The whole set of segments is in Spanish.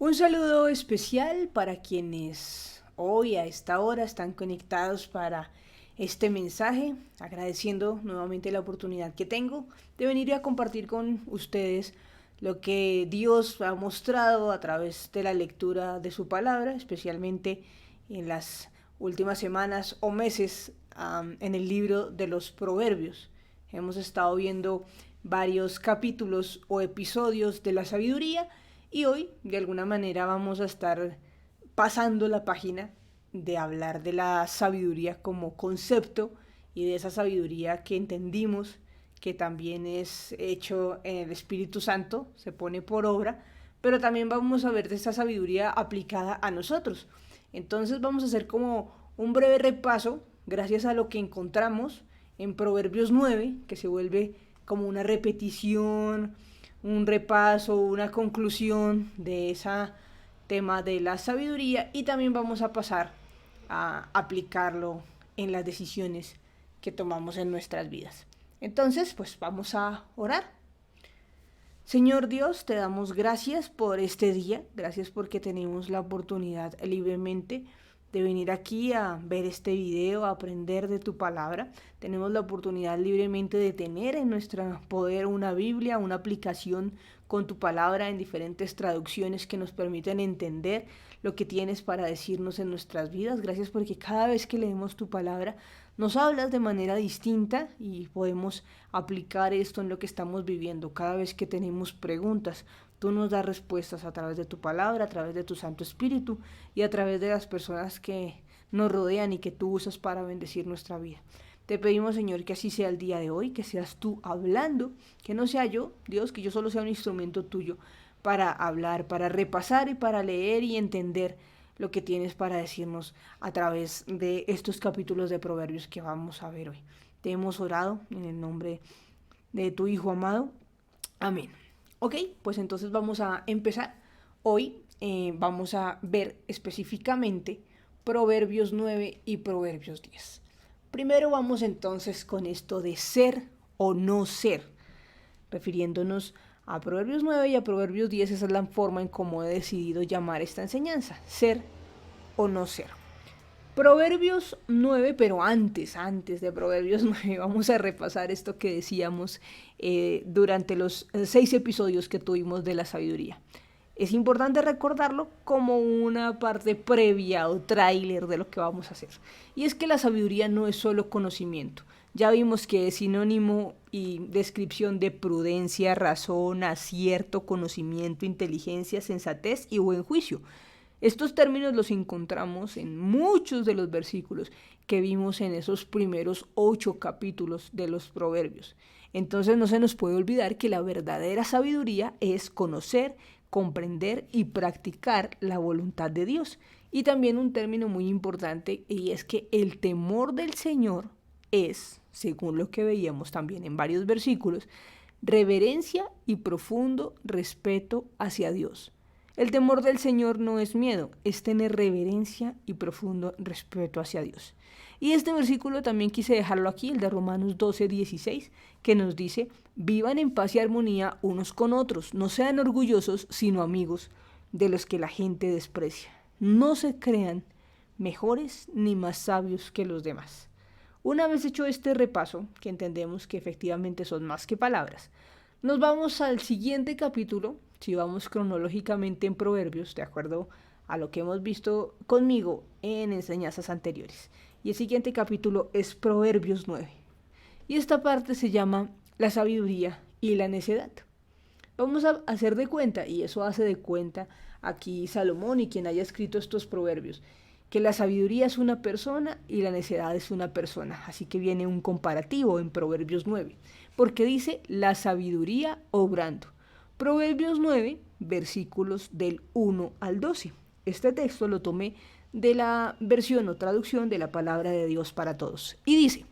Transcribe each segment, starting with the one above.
Un saludo especial para quienes hoy a esta hora están conectados para este mensaje, agradeciendo nuevamente la oportunidad que tengo de venir a compartir con ustedes lo que Dios ha mostrado a través de la lectura de su palabra, especialmente en las últimas semanas o meses en el libro de los Proverbios. Hemos estado viendo varios capítulos o episodios de la sabiduría y hoy, de alguna manera, vamos a estar pasando la página de hablar de la sabiduría como concepto y de esa sabiduría que entendimos que también es hecho en el Espíritu Santo, se pone por obra, pero también vamos a ver de esa sabiduría aplicada a nosotros. Entonces vamos a hacer como un breve repaso, gracias a lo que encontramos en Proverbios 9, que se vuelve como una repetición, un repaso, una conclusión de ese tema de la sabiduría, y también vamos a pasar a aplicarlo en las decisiones que tomamos en nuestras vidas. Entonces, pues vamos a orar. Señor Dios, te damos gracias por este día, gracias porque tenemos la oportunidad libremente de venir aquí a ver este video, a aprender de tu palabra. Tenemos la oportunidad libremente de tener en nuestro poder una Biblia, una aplicación con tu palabra en diferentes traducciones que nos permiten entender lo que tienes para decirnos en nuestras vidas. Gracias porque cada vez que leemos tu palabra nos hablas de manera distinta y podemos aplicar esto en lo que estamos viviendo. Cada vez que tenemos preguntas, tú nos das respuestas a través de tu palabra, a través de tu Santo Espíritu y a través de las personas que nos rodean y que tú usas para bendecir nuestra vida. Te pedimos, Señor, que así sea el día de hoy, que seas tú hablando, que no sea yo, Dios, que yo solo sea un instrumento tuyo para hablar, para repasar y para leer y entender lo que tienes para decirnos a través de estos capítulos de Proverbios que vamos a ver hoy. Te hemos orado en el nombre de tu Hijo amado. Amén. Ok, pues entonces vamos a empezar. Hoy vamos a ver específicamente Proverbios 9 y Proverbios 10. Primero vamos entonces con esto de ser o no ser, refiriéndonos a Proverbios 9 y a Proverbios 10. Esa es la forma en cómo he decidido llamar esta enseñanza, ser o no ser. Proverbios 9, pero antes de Proverbios 9, vamos a repasar esto que decíamos durante los 6 episodios que tuvimos de la sabiduría. Es importante recordarlo como una parte previa o tráiler de lo que vamos a hacer. Y es que la sabiduría no es solo conocimiento. Ya vimos que es sinónimo y descripción de prudencia, razón, acierto, conocimiento, inteligencia, sensatez y buen juicio. Estos términos los encontramos en muchos de los versículos que vimos en esos primeros 8 capítulos de los Proverbios. Entonces no se nos puede olvidar que la verdadera sabiduría es conocer, comprender y practicar la voluntad de Dios. Y también un término muy importante, y es que el temor del Señor es, según lo que veíamos también en varios versículos, reverencia y profundo respeto hacia Dios. El temor del Señor no es miedo, es tener reverencia y profundo respeto hacia Dios. Y este versículo también quise dejarlo aquí, el de Romanos 12:16, que nos dice: vivan en paz y armonía unos con otros, no sean orgullosos, sino amigos de los que la gente desprecia. No se crean mejores ni más sabios que los demás. Una vez hecho este repaso, que entendemos que efectivamente son más que palabras, nos vamos al siguiente capítulo. Si vamos cronológicamente en Proverbios, de acuerdo a lo que hemos visto conmigo en enseñanzas anteriores. Y el siguiente capítulo es Proverbios 9. Y esta parte se llama la sabiduría y la necedad. Vamos a hacer de cuenta, y eso hace de cuenta aquí Salomón y quien haya escrito estos proverbios, que la sabiduría es una persona y la necedad es una persona. Así que viene un comparativo en Proverbios 9, porque dice la sabiduría obrando. Proverbios 9, versículos del 1 al 12. Este texto lo tomé de la versión o traducción de la palabra de Dios para todos. Y dice: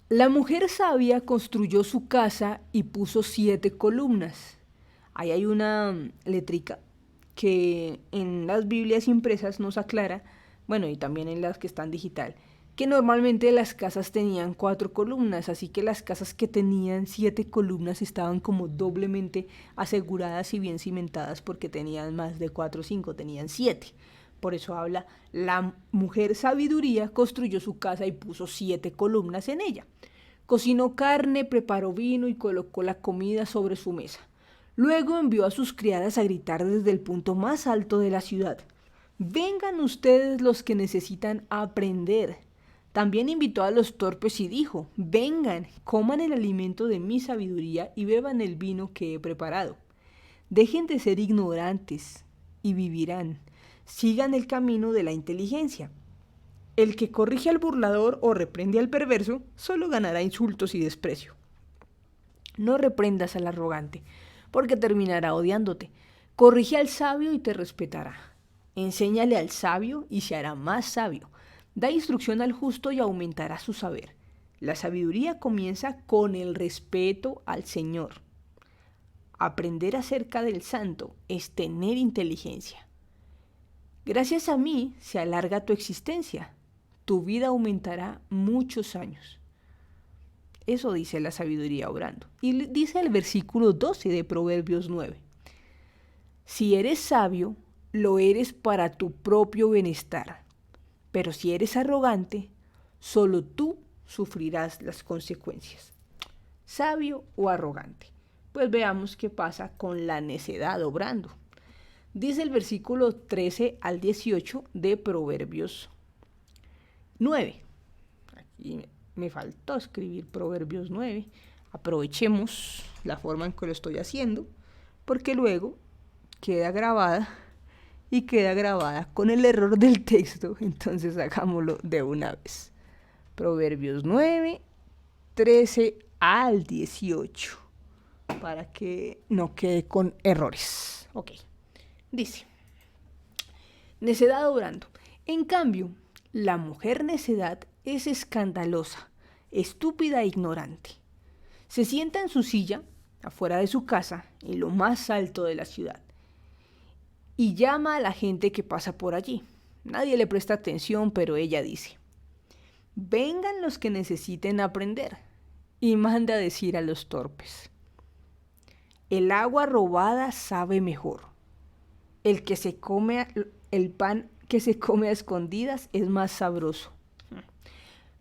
la mujer sabia construyó su casa y puso 7 columnas. Ahí hay una letrica que en las Biblias impresas nos aclara, bueno, y también en las que están digital, que normalmente las casas tenían 4 columnas, así que las casas que tenían 7 columnas estaban como doblemente aseguradas y bien cimentadas porque tenían más de 4 o 5, tenían 7. Por eso habla, la mujer sabiduría construyó su casa y puso 7 columnas en ella. Cocinó carne, preparó vino y colocó la comida sobre su mesa. Luego envió a sus criadas a gritar desde el punto más alto de la ciudad: vengan ustedes los que necesitan aprender. También invitó a los torpes y dijo: vengan, coman el alimento de mi sabiduría y beban el vino que he preparado. Dejen de ser ignorantes y vivirán. Sigan el camino de la inteligencia. El que corrige al burlador o reprende al perverso solo ganará insultos y desprecio. No reprendas al arrogante, porque terminará odiándote. Corrige al sabio y te respetará. Enséñale al sabio y se hará más sabio. Da instrucción al justo y aumentará su saber. La sabiduría comienza con el respeto al Señor. Aprender acerca del santo es tener inteligencia. Gracias a mí se alarga tu existencia. Tu vida aumentará muchos años. Eso dice la sabiduría obrando. Y dice el versículo 12 de Proverbios 9. Si eres sabio, lo eres para tu propio bienestar. Pero si eres arrogante, solo tú sufrirás las consecuencias. ¿Sabio o arrogante? Pues veamos qué pasa con la necedad obrando. Dice el versículo 13 al 18 de Proverbios 9. Aquí me faltó escribir Proverbios 9. Aprovechemos la forma en que lo estoy haciendo, porque luego queda grabada con el error del texto. Entonces hagámoslo de una vez. Proverbios 9, 13 al 18, para que no quede con errores. Ok, dice: necedad obrando. En cambio, la mujer necedad es escandalosa, estúpida e ignorante. Se sienta en su silla, afuera de su casa, en lo más alto de la ciudad, y llama a la gente que pasa por allí. Nadie le presta atención, pero ella dice: vengan los que necesiten aprender, y manda a decir a los torpes: el agua robada sabe mejor. El pan que se come a escondidas es más sabroso.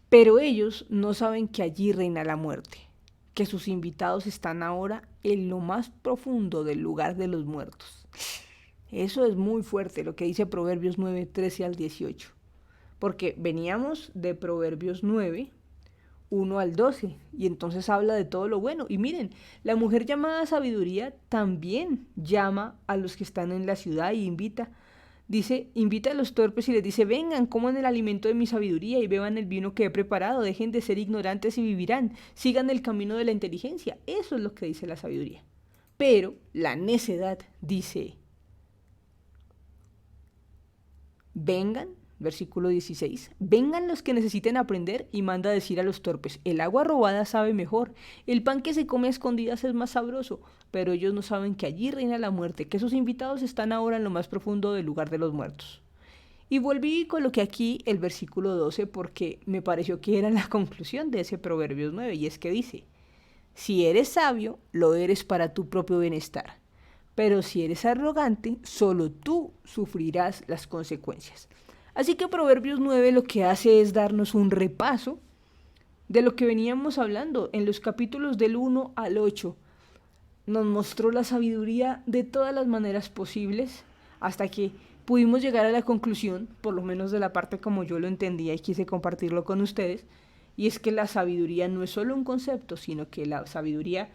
Pero ellos no saben que allí reina la muerte, que sus invitados están ahora en lo más profundo del lugar de los muertos. Eso es muy fuerte lo que dice Proverbios 9, 13 al 18. Porque veníamos de Proverbios 9, 1 al 12, y entonces habla de todo lo bueno. Y miren, la mujer llamada sabiduría también llama a los que están en la ciudad y invita a los torpes y les dice: vengan, coman el alimento de mi sabiduría y beban el vino que he preparado. Dejen de ser ignorantes y vivirán. Sigan el camino de la inteligencia. Eso es lo que dice la sabiduría. Pero la necedad dice: vengan, versículo 16, vengan los que necesiten aprender, y manda a decir a los torpes: el agua robada sabe mejor, el pan que se come a escondidas es más sabroso, pero ellos no saben que allí reina la muerte, que sus invitados están ahora en lo más profundo del lugar de los muertos. Y volví y coloqué aquí el versículo 12 porque me pareció que era la conclusión de ese Proverbios 9, y es que dice: si eres sabio, lo eres para tu propio bienestar, pero si eres arrogante, solo tú sufrirás las consecuencias. Así que Proverbios 9 lo que hace es darnos un repaso de lo que veníamos hablando en los capítulos del 1 al 8. Nos mostró la sabiduría de todas las maneras posibles hasta que pudimos llegar a la conclusión, por lo menos de la parte como yo lo entendía y quise compartirlo con ustedes, y es que la sabiduría no es solo un concepto, sino que la sabiduría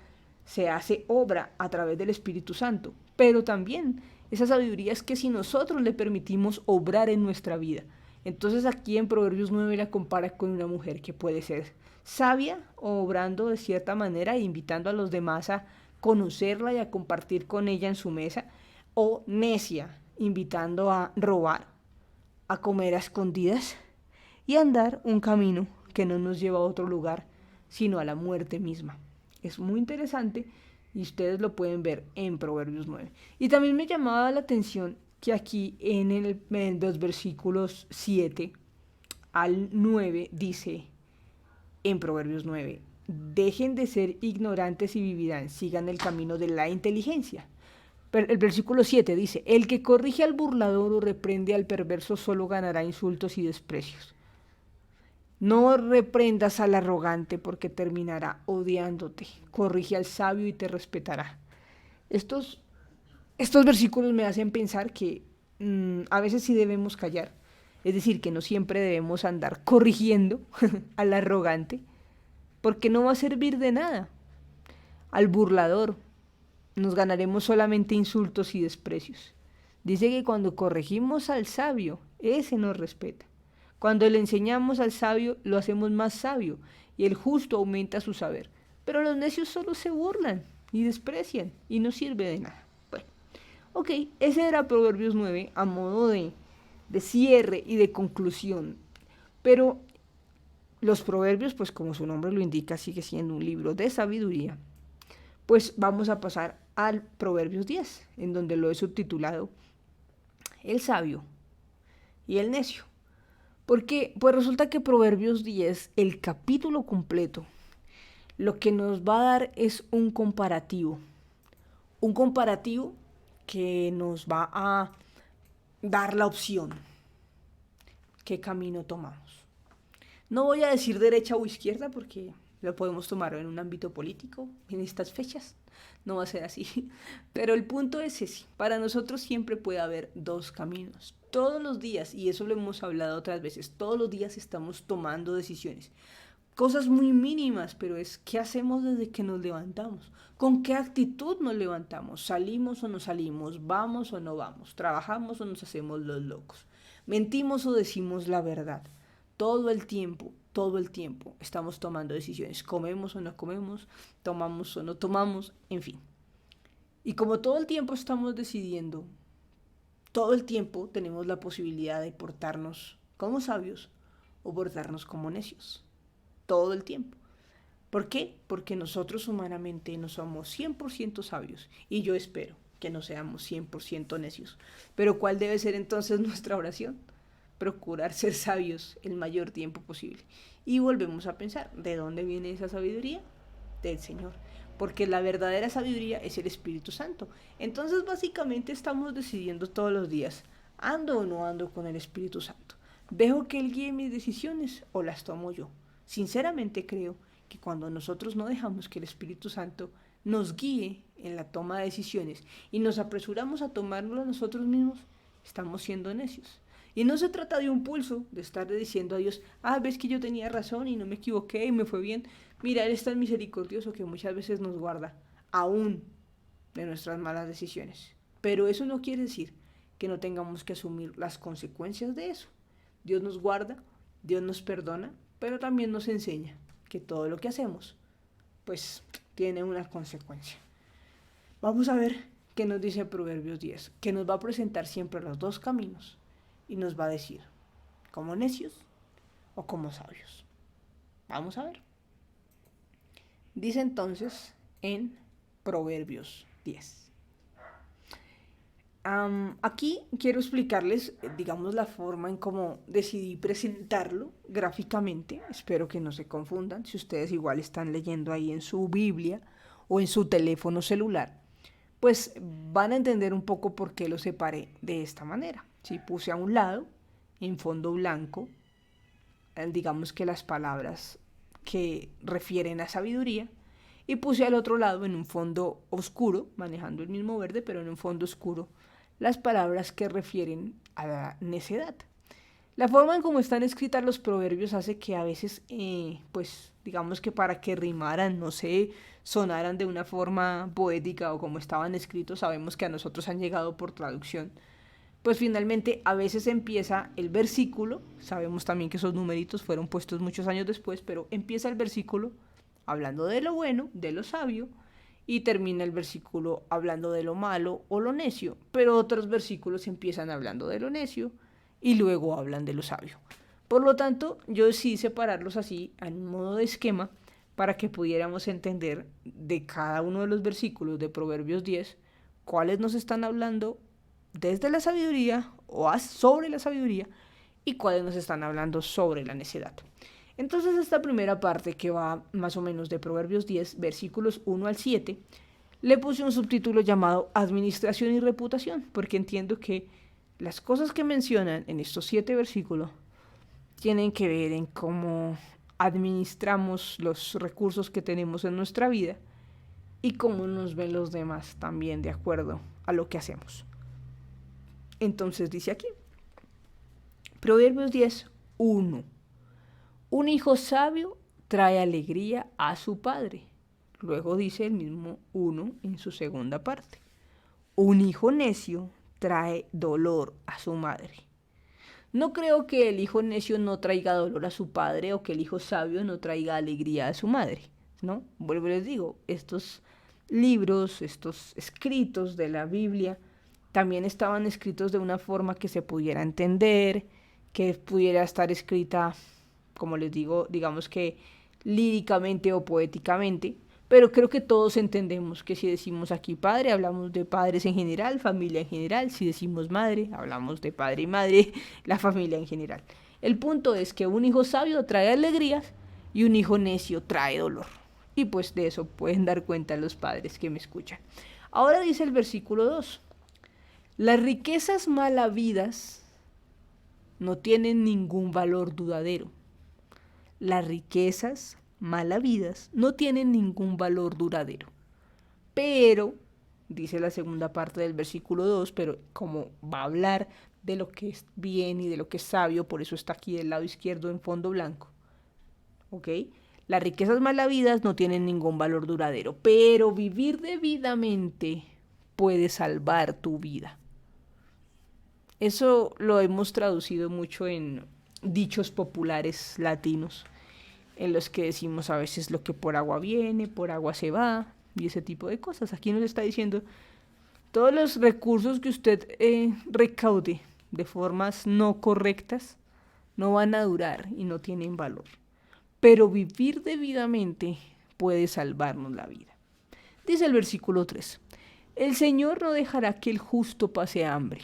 se hace obra a través del Espíritu Santo, pero también esa sabiduría es que si nosotros le permitimos obrar en nuestra vida. Entonces aquí en Proverbios 9 la compara con una mujer que puede ser sabia, obrando de cierta manera e invitando a los demás a conocerla y a compartir con ella en su mesa, o necia, invitando a robar, a comer a escondidas y a andar un camino que no nos lleva a otro lugar, sino a la muerte misma. Es muy interesante y ustedes lo pueden ver en Proverbios 9. Y también me llamaba la atención que aquí en los versículos 7 al 9 dice, en Proverbios 9, dejen de ser ignorantes y vivirán, sigan el camino de la inteligencia. El versículo 7 dice, el que corrige al burlador o reprende al perverso solo ganará insultos y desprecios. No reprendas al arrogante porque terminará odiándote. Corrige al sabio y te respetará. Estos versículos me hacen pensar que a veces sí debemos callar. Es decir, que no siempre debemos andar corrigiendo al arrogante, porque no va a servir de nada. Al burlador nos ganaremos solamente insultos y desprecios. Dice que cuando corregimos al sabio, ese nos respeta. Cuando le enseñamos al sabio, lo hacemos más sabio, y el justo aumenta su saber. Pero los necios solo se burlan y desprecian, y no sirve de nada. Bueno, ok, ese era Proverbios 9 a modo de cierre y de conclusión. Pero los proverbios, pues como su nombre lo indica, sigue siendo un libro de sabiduría. Pues vamos a pasar al Proverbios 10, en donde lo he subtitulado El sabio y el necio. Porque pues resulta que Proverbios 10, el capítulo completo, lo que nos va a dar es un comparativo. Un comparativo que nos va a dar la opción. ¿Qué camino tomamos? No voy a decir derecha o izquierda porque lo podemos tomar en un ámbito político en estas fechas. No va a ser así. Pero el punto es ese. Para nosotros siempre puede haber dos caminos. Todos los días, y eso lo hemos hablado otras veces, todos los días estamos tomando decisiones. Cosas muy mínimas, pero es ¿qué hacemos desde que nos levantamos? ¿Con qué actitud nos levantamos? ¿Salimos o no salimos? ¿Vamos o no vamos? ¿Trabajamos o nos hacemos los locos? ¿Mentimos o decimos la verdad? Todo el tiempo estamos tomando decisiones. ¿Comemos o no comemos? ¿Tomamos o no tomamos? En fin. Y como todo el tiempo estamos decidiendo, todo el tiempo tenemos la posibilidad de portarnos como sabios o portarnos como necios. Todo el tiempo. ¿Por qué? Porque nosotros humanamente no somos 100% sabios y yo espero que no seamos 100% necios. Pero ¿cuál debe ser entonces nuestra oración? Procurar ser sabios el mayor tiempo posible. Y volvemos a pensar, ¿de dónde viene esa sabiduría? Del Señor. Porque la verdadera sabiduría es el Espíritu Santo. Entonces básicamente estamos decidiendo todos los días, ¿ando o no ando con el Espíritu Santo? ¿Dejo que Él guíe mis decisiones o las tomo yo? Sinceramente creo que cuando nosotros no dejamos que el Espíritu Santo nos guíe en la toma de decisiones y nos apresuramos a tomarlo nosotros mismos, estamos siendo necios. Y no se trata de un pulso, de estar diciendo a Dios, ves que yo tenía razón y no me equivoqué y me fue bien. Mira, Él es tan misericordioso que muchas veces nos guarda, aún de nuestras malas decisiones. Pero eso no quiere decir que no tengamos que asumir las consecuencias de eso. Dios nos guarda, Dios nos perdona, pero también nos enseña que todo lo que hacemos, pues, tiene una consecuencia. Vamos a ver qué nos dice Proverbios 10, que nos va a presentar siempre los dos caminos y nos va a decir, ¿como necios o como sabios? Vamos a ver. Dice entonces en Proverbios 10. Aquí quiero explicarles, digamos, la forma en cómo decidí presentarlo gráficamente. Espero que no se confundan. Si ustedes igual están leyendo ahí en su Biblia o en su teléfono celular, pues van a entender un poco por qué lo separé de esta manera. Si puse a un lado, en fondo blanco, digamos que las palabras que refieren a sabiduría, y puse al otro lado, en un fondo oscuro, manejando el mismo verde, pero en un fondo oscuro, las palabras que refieren a la necedad. La forma en cómo están escritas los proverbios hace que a veces, pues digamos que para que rimaran, no sé, sonaran de una forma poética o como estaban escritos, sabemos que a nosotros han llegado por traducción. Pues finalmente a veces empieza el versículo, sabemos también que esos numeritos fueron puestos muchos años después, pero empieza el versículo hablando de lo bueno, de lo sabio, y termina el versículo hablando de lo malo o lo necio, pero otros versículos empiezan hablando de lo necio y luego hablan de lo sabio. Por lo tanto, yo decidí separarlos así en modo de esquema para que pudiéramos entender de cada uno de los versículos de Proverbios 10 cuáles nos están hablando desde la sabiduría o sobre la sabiduría y cuáles nos están hablando sobre la necedad. Entonces esta primera parte, que va más o menos de Proverbios 10, versículos 1 al 7, le puse un subtítulo llamado Administración y Reputación, porque entiendo que las cosas que mencionan en estos 7 versículos tienen que ver en cómo administramos los recursos que tenemos en nuestra vida y cómo nos ven los demás también de acuerdo a lo que hacemos. Entonces dice aquí, Proverbios 10, 1. Un hijo sabio trae alegría a su padre. Luego dice el mismo 1 en su segunda parte. Un hijo necio trae dolor a su madre. No creo que el hijo necio no traiga dolor a su padre o que el hijo sabio no traiga alegría a su madre, ¿no? Vuelvo y les digo, estos libros, estos escritos de la Biblia, también estaban escritos de una forma que se pudiera entender, que pudiera estar escrita, como les digo, digamos que líricamente o poéticamente, pero creo que todos entendemos que si decimos aquí padre, hablamos de padres en general, familia en general. Si decimos madre, hablamos de padre y madre, la familia en general. El punto es que un hijo sabio trae alegrías y un hijo necio trae dolor. Y pues de eso pueden dar cuenta los padres que me escuchan. Ahora dice el versículo 2. Las riquezas mal habidas no tienen ningún valor duradero. Las riquezas mal habidas no tienen ningún valor duradero. Pero, dice la segunda parte del versículo 2, pero como va a hablar de lo que es bien y de lo que es sabio, por eso está aquí del lado izquierdo en fondo blanco. ¿Ok? Las riquezas mal habidas no tienen ningún valor duradero, pero vivir debidamente puede salvar tu vida. Eso lo hemos traducido mucho en dichos populares latinos, en los que decimos a veces lo que por agua viene, por agua se va, y ese tipo de cosas. Aquí nos está diciendo, todos los recursos que usted recaude de formas no correctas no van a durar y no tienen valor. Pero vivir debidamente puede salvarnos la vida. Dice el versículo 3, el Señor no dejará que el justo pase hambre,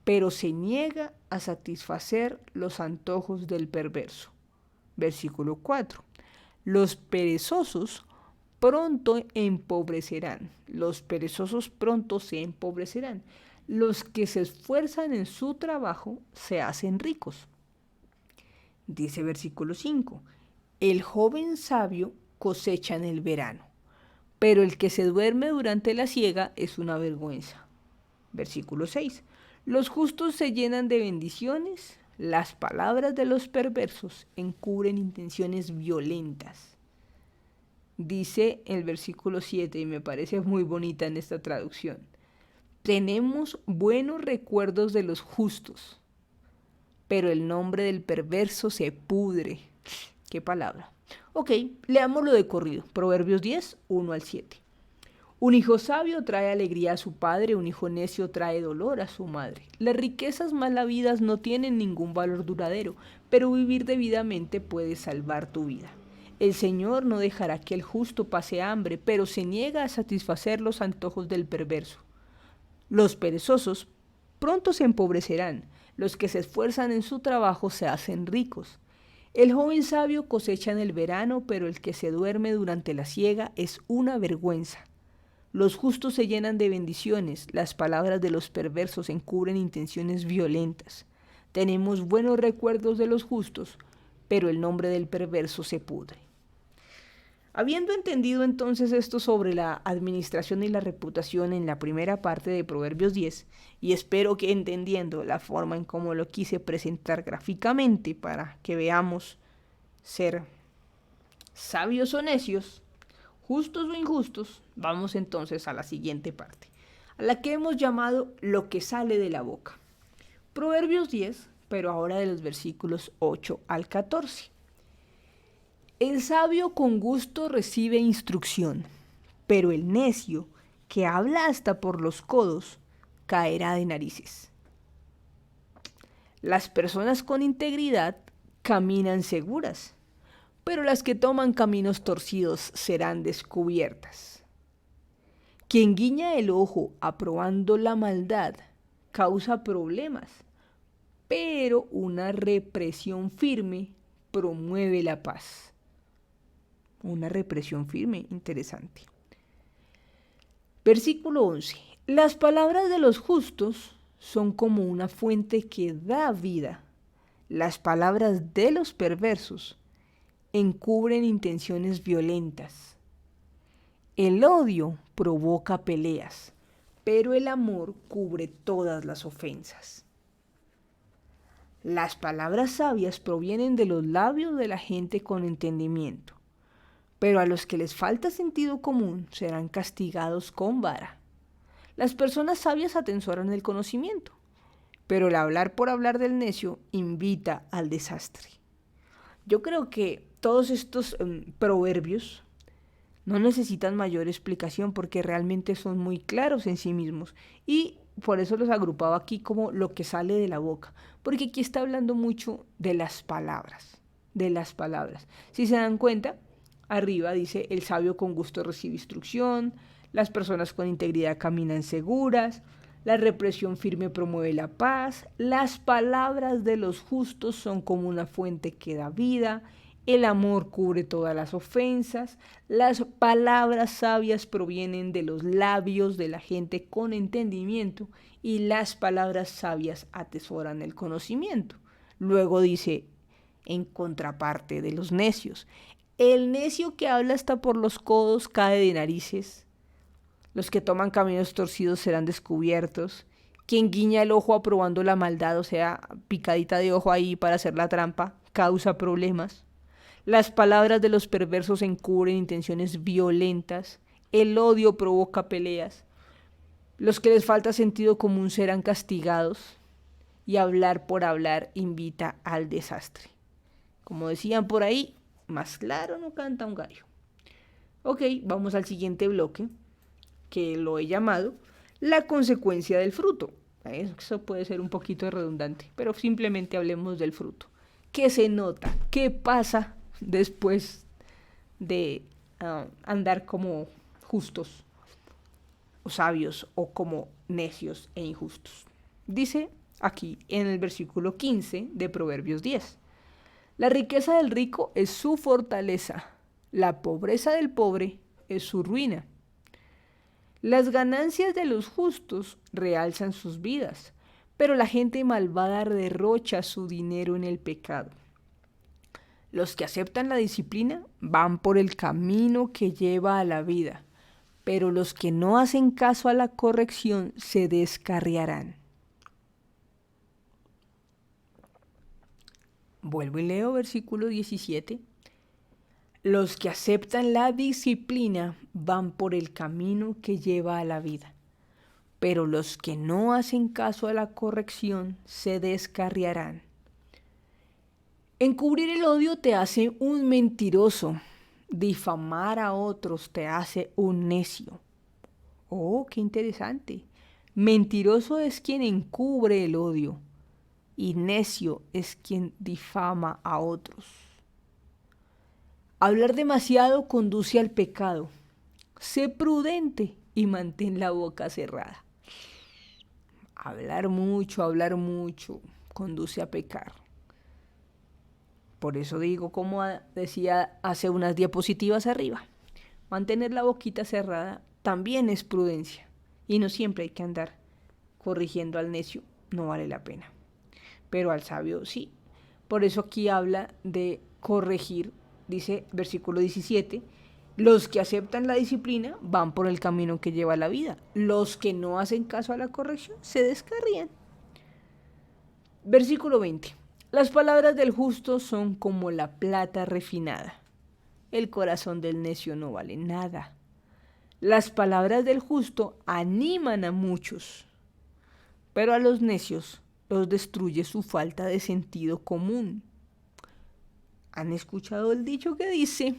pero se niega a satisfacer los antojos del perverso. Versículo 4. Los perezosos pronto empobrecerán. Los perezosos pronto se empobrecerán. Los que se esfuerzan en su trabajo se hacen ricos. Dice versículo 5. El joven sabio cosecha en el verano, pero el que se duerme durante la siega es una vergüenza. Versículo 6. Los justos se llenan de bendiciones. Las palabras de los perversos encubren intenciones violentas. Dice el versículo 7, y me parece muy bonita en esta traducción. Tenemos buenos recuerdos de los justos, pero el nombre del perverso se pudre. ¿Qué palabra? Ok, leámoslo de corrido. Proverbios 10, 1 al 7. Un hijo sabio trae alegría a su padre, un hijo necio trae dolor a su madre. Las riquezas mal habidas no tienen ningún valor duradero, pero vivir debidamente puede salvar tu vida. El Señor no dejará que el justo pase hambre, pero se niega a satisfacer los antojos del perverso. Los perezosos pronto se empobrecerán, los que se esfuerzan en su trabajo se hacen ricos. El joven sabio cosecha en el verano, pero el que se duerme durante la siega es una vergüenza. Los justos se llenan de bendiciones, las palabras de los perversos encubren intenciones violentas. Tenemos buenos recuerdos de los justos, pero el nombre del perverso se pudre. Habiendo entendido entonces esto sobre la administración y la reputación en la primera parte de Proverbios 10, y espero que entendiendo la forma en cómo lo quise presentar gráficamente para que veamos ser sabios o necios, justos o injustos, vamos entonces a la siguiente parte, a la que hemos llamado lo que sale de la boca. Proverbios 10, pero ahora de los versículos 8 al 14. El sabio con gusto recibe instrucción, pero el necio, que habla hasta por los codos, caerá de narices. Las personas con integridad caminan seguras, pero las que toman caminos torcidos serán descubiertas. Quien guiña el ojo aprobando la maldad causa problemas, pero una represión firme promueve la paz. Una represión firme, interesante. Versículo 11. Las palabras de los justos son como una fuente que da vida. Las palabras de los perversos encubren intenciones violentas. El odio provoca peleas, pero el amor cubre todas las ofensas. Las palabras sabias provienen de los labios de la gente con entendimiento, pero a los que les falta sentido común serán castigados con vara. Las personas sabias atesoran el conocimiento, pero el hablar por hablar del necio invita al desastre. Yo creo que todos estos proverbios no necesitan mayor explicación porque realmente son muy claros en sí mismos, y por eso los agrupaba aquí como lo que sale de la boca, porque aquí está hablando mucho de las palabras, de las palabras. Si se dan cuenta, arriba dice: el sabio con gusto recibe instrucción, las personas con integridad caminan seguras, la represión firme promueve la paz, las palabras de los justos son como una fuente que da vida, el amor cubre todas las ofensas, las palabras sabias provienen de los labios de la gente con entendimiento y las palabras sabias atesoran el conocimiento. Luego dice, en contraparte de los necios, el necio que habla hasta por los codos cae de narices. Los que toman caminos torcidos serán descubiertos. Quien guiña el ojo aprobando la maldad, o sea, picadita de ojo ahí para hacer la trampa, causa problemas. Las palabras de los perversos encubren intenciones violentas. El odio provoca peleas. Los que les falta sentido común serán castigados. Y hablar por hablar invita al desastre. Como decían por ahí, más claro no canta un gallo. Ok, vamos al siguiente bloque, que lo he llamado la consecuencia del fruto. Eso puede ser un poquito redundante, pero simplemente hablemos del fruto. ¿Qué se nota? ¿Qué pasa después de andar como justos o sabios o como necios e injustos? Dice aquí en el versículo 15 de Proverbios 10. La riqueza del rico es su fortaleza, la pobreza del pobre es su ruina. Las ganancias de los justos realzan sus vidas, pero la gente malvada derrocha su dinero en el pecado. Los que aceptan la disciplina van por el camino que lleva a la vida, pero los que no hacen caso a la corrección se descarriarán. Vuelvo y leo versículo 17. Los que aceptan la disciplina van por el camino que lleva a la vida, pero los que no hacen caso a la corrección se descarriarán. Encubrir el odio te hace un mentiroso, difamar a otros te hace un necio. Oh, qué interesante. Mentiroso es quien encubre el odio y necio es quien difama a otros. Hablar demasiado conduce al pecado. Sé prudente y mantén la boca cerrada. Hablar mucho conduce a pecar. Por eso digo, como decía hace unas diapositivas arriba, mantener la boquita cerrada también es prudencia. Y no siempre hay que andar corrigiendo al necio, no vale la pena. Pero al sabio sí. Por eso aquí habla de corregir. Dice versículo 17, los que aceptan la disciplina van por el camino que lleva a la vida. Los que no hacen caso a la corrección se descarrían. Versículo 20, las palabras del justo son como la plata refinada. El corazón del necio no vale nada. Las palabras del justo animan a muchos, pero a los necios los destruye su falta de sentido común. ¿Han escuchado el dicho que dice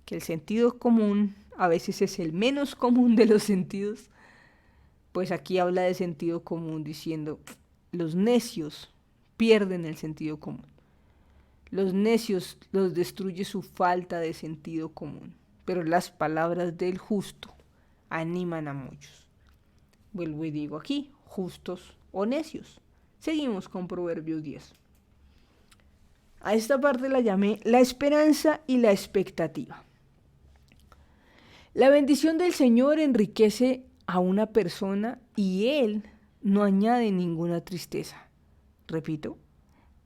que el sentido común a veces es el menos común de los sentidos? Pues aquí habla de sentido común diciendo, los necios pierden el sentido común. Los necios los destruye su falta de sentido común, pero las palabras del justo animan a muchos. Vuelvo y digo aquí, justos o necios. Seguimos con Proverbios 10. A esta parte la llamé la esperanza y la expectativa. La bendición del Señor enriquece a una persona y Él no añade ninguna tristeza. Repito,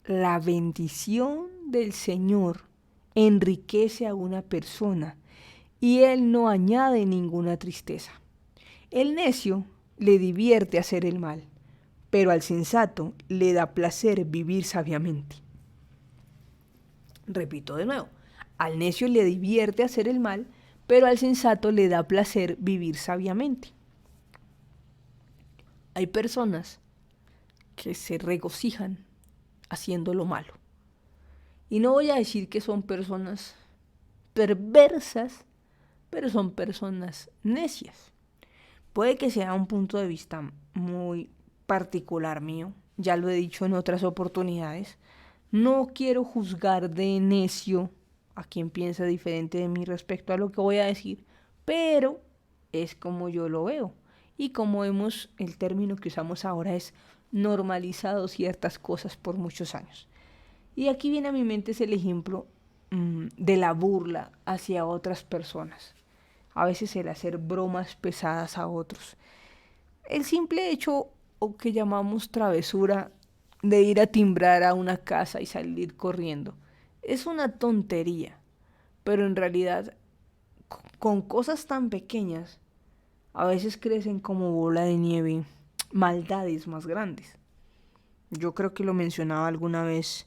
la bendición del Señor enriquece a una persona y Él no añade ninguna tristeza. El necio le divierte hacer el mal, pero al sensato le da placer vivir sabiamente. Repito de nuevo, al necio le divierte hacer el mal, pero al sensato le da placer vivir sabiamente. Hay personas que se regocijan haciendo lo malo. Y no voy a decir que son personas perversas, pero son personas necias. Puede que sea un punto de vista muy particular mío, ya lo he dicho en otras oportunidades. No quiero juzgar de necio a quien piensa diferente de mí respecto a lo que voy a decir, pero es como yo lo veo. Y como vemos, el término que usamos ahora es normalizado ciertas cosas por muchos años. Y aquí viene a mi mente es el ejemplo de la burla hacia otras personas. A veces el hacer bromas pesadas a otros. El simple hecho, o que llamamos travesura, de ir a timbrar a una casa y salir corriendo, es una tontería. Pero en realidad, con cosas tan pequeñas, a veces crecen como bola de nieve maldades más grandes. Yo creo que lo mencionaba alguna vez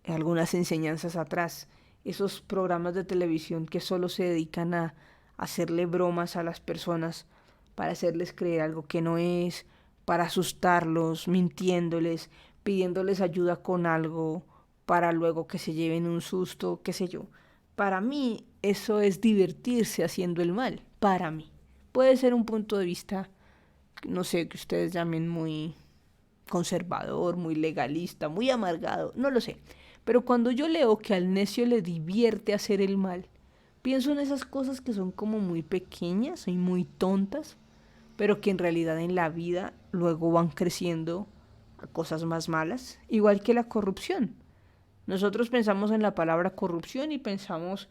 en algunas enseñanzas atrás, esos programas de televisión que solo se dedican a hacerle bromas a las personas para hacerles creer algo que no es, para asustarlos, mintiéndoles, pidiéndoles ayuda con algo, para luego que se lleven un susto, qué sé yo. Para mí eso es divertirse haciendo el mal, para mí. Puede ser un punto de vista, no sé, que ustedes llamen muy conservador, muy legalista, muy amargado, no lo sé. Pero cuando yo leo que al necio le divierte hacer el mal, pienso en esas cosas que son como muy pequeñas y muy tontas, pero que en realidad en la vida luego van creciendo a cosas más malas, igual que la corrupción. Nosotros pensamos en la palabra corrupción y pensamos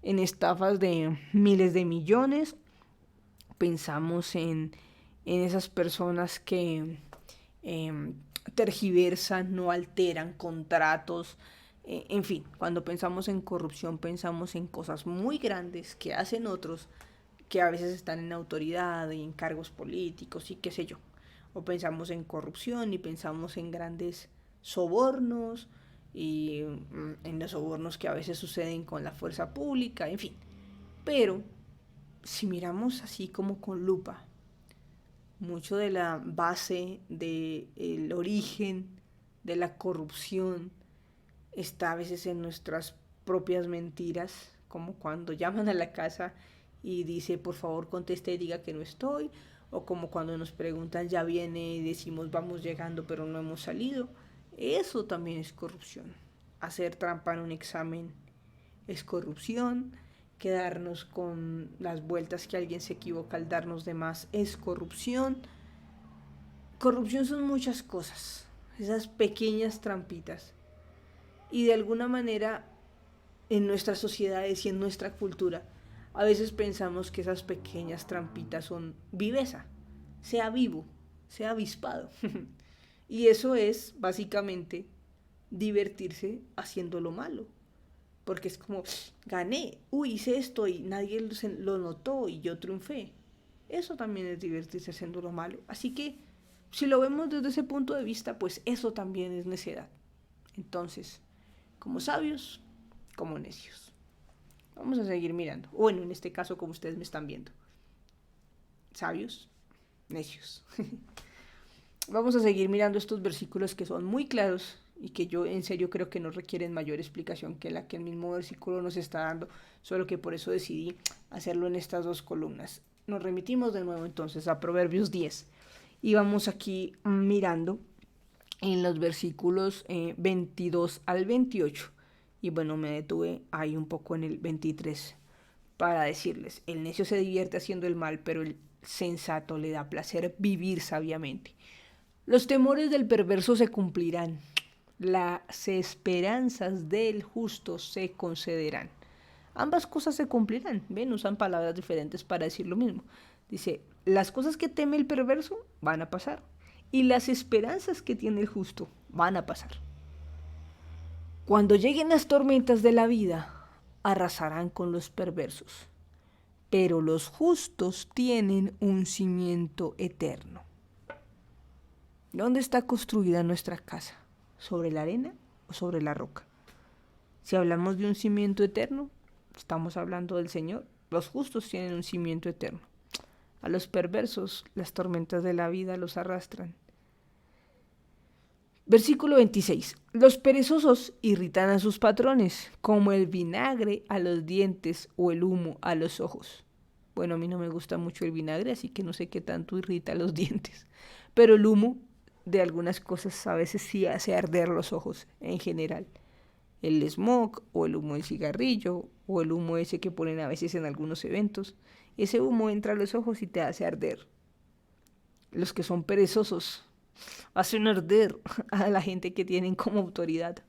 en estafas de miles de millones, pensamos en esas personas que tergiversan, no alteran contratos. En fin, cuando pensamos en corrupción pensamos en cosas muy grandes que hacen otros que a veces están en autoridad y en cargos políticos y qué sé yo. O pensamos en corrupción y pensamos en grandes sobornos y en los sobornos que a veces suceden con la fuerza pública, en fin. Pero si miramos así como con lupa, mucho de la base del origen de la corrupción está a veces en nuestras propias mentiras, como cuando llaman a la casa y dice por favor conteste y diga que no estoy, o como cuando nos preguntan ya viene y decimos vamos llegando pero no hemos salido. Eso también es corrupción. Hacer trampa en un examen es corrupción. Quedarnos con las vueltas que alguien se equivoca al darnos de más es corrupción. Corrupción son muchas cosas, esas pequeñas trampitas. Y de alguna manera en nuestras sociedades y en nuestra cultura a veces pensamos que esas pequeñas trampitas son viveza, sea vivo, sea avispado. Y eso es básicamente divertirse haciendo lo malo. Porque es como, gané, hice esto y nadie lo notó y yo triunfé. Eso también es divertirse haciendo lo malo. Así que, si lo vemos desde ese punto de vista, pues eso también es necedad. Entonces, como sabios, como necios. Vamos a seguir mirando. Bueno, en este caso, como ustedes me están viendo. Sabios, necios. Vamos a seguir mirando estos versículos que son muy claros y que yo en serio creo que no requieren mayor explicación que la que el mismo versículo nos está dando, solo que por eso decidí hacerlo en estas dos columnas. Nos remitimos de nuevo entonces a Proverbios 10 y vamos aquí mirando en los versículos 22 al 28 y bueno, me detuve ahí un poco en el 23 para decirles, el necio se divierte haciendo el mal, pero el sensato le da placer vivir sabiamente. Los temores del perverso se cumplirán. Las esperanzas del justo se concederán. Ambas cosas se cumplirán. Ven, usan palabras diferentes para decir lo mismo. Dice, las cosas que teme el perverso van a pasar. Y las esperanzas que tiene el justo van a pasar. Cuando lleguen las tormentas de la vida, arrasarán con los perversos. Pero los justos tienen un cimiento eterno. ¿Dónde está construida nuestra casa? ¿Sobre la arena o sobre la roca? Si hablamos de un cimiento eterno, estamos hablando del Señor. Los justos tienen un cimiento eterno. A los perversos, las tormentas de la vida los arrastran. Versículo 26. Los perezosos irritan a sus patrones, como el vinagre a los dientes o el humo a los ojos. Bueno, a mí no me gusta mucho el vinagre, así que no sé qué tanto irrita los dientes. Pero el humo de algunas cosas a veces sí hace arder los ojos en general. El smog o el humo del cigarrillo o el humo ese que ponen a veces en algunos eventos. Ese humo entra a los ojos y te hace arder. Los que son perezosos hacen arder a la gente que tienen como autoridad.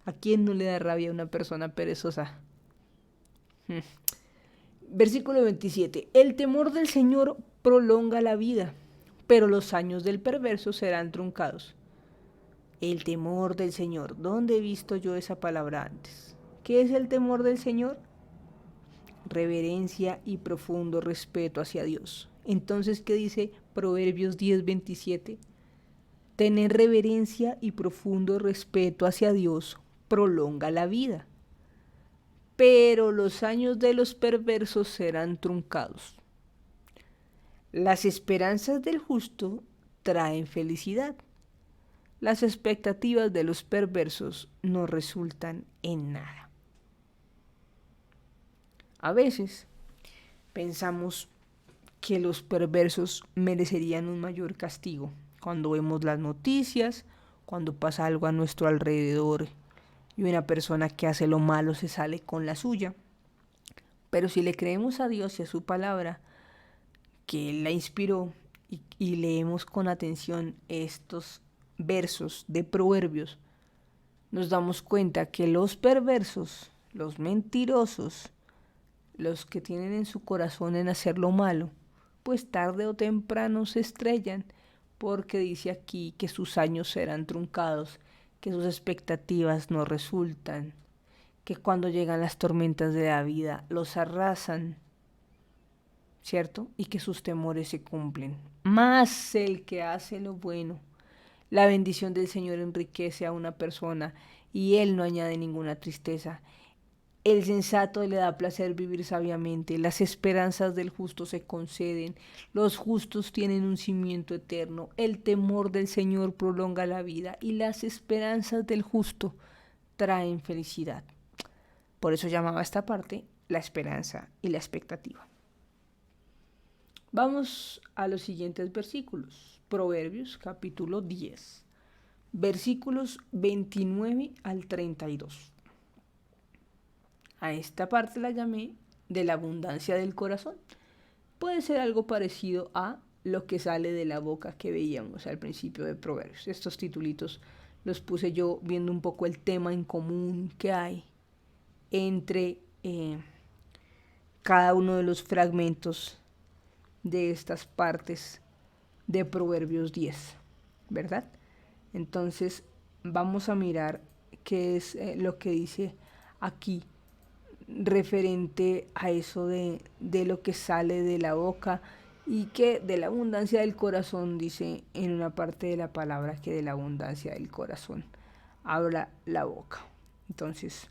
¿A quién no le da rabia a una persona perezosa? Versículo 27. El temor del Señor prolonga la vida, pero los años del perverso serán truncados. El temor del Señor. ¿Dónde he visto yo esa palabra antes? ¿Qué es el temor del Señor? Reverencia y profundo respeto hacia Dios. Entonces, ¿qué dice Proverbios 10:27? Tener reverencia y profundo respeto hacia Dios prolonga la vida, pero los años de los perversos serán truncados. Las esperanzas del justo traen felicidad. Las expectativas de los perversos no resultan en nada. A veces pensamos que los perversos merecerían un mayor castigo. Cuando vemos las noticias, cuando pasa algo a nuestro alrededor y una persona que hace lo malo se sale con la suya. Pero si le creemos a Dios y a su palabra, que Él la inspiró, y leemos con atención estos versos de Proverbios, nos damos cuenta que los perversos, los mentirosos, los que tienen en su corazón en hacer lo malo, pues tarde o temprano se estrellan, porque dice aquí que sus años serán truncados, que sus expectativas no resultan, que cuando llegan las tormentas de la vida los arrasan, ¿cierto? Y que sus temores se cumplen. Más el que hace lo bueno. La bendición del Señor enriquece a una persona y Él no añade ninguna tristeza. El sensato le da placer vivir sabiamente, las esperanzas del justo se conceden, los justos tienen un cimiento eterno, el temor del Señor prolonga la vida y las esperanzas del justo traen felicidad. Por eso llamaba esta parte la esperanza y la expectativa. Vamos a los siguientes versículos. Proverbios capítulo 10, versículos 29 al 32. A esta parte la llamé de la abundancia del corazón. Puede ser algo parecido a lo que sale de la boca que veíamos al principio de Proverbios. Estos titulitos los puse yo viendo un poco el tema en común que hay entre cada uno de los fragmentos de estas partes de Proverbios 10, ¿verdad? Entonces vamos a mirar qué es lo que dice aquí referente a eso de lo que sale de la boca, y que de la abundancia del corazón dice en una parte de la palabra que de la abundancia del corazón habla la boca. Entonces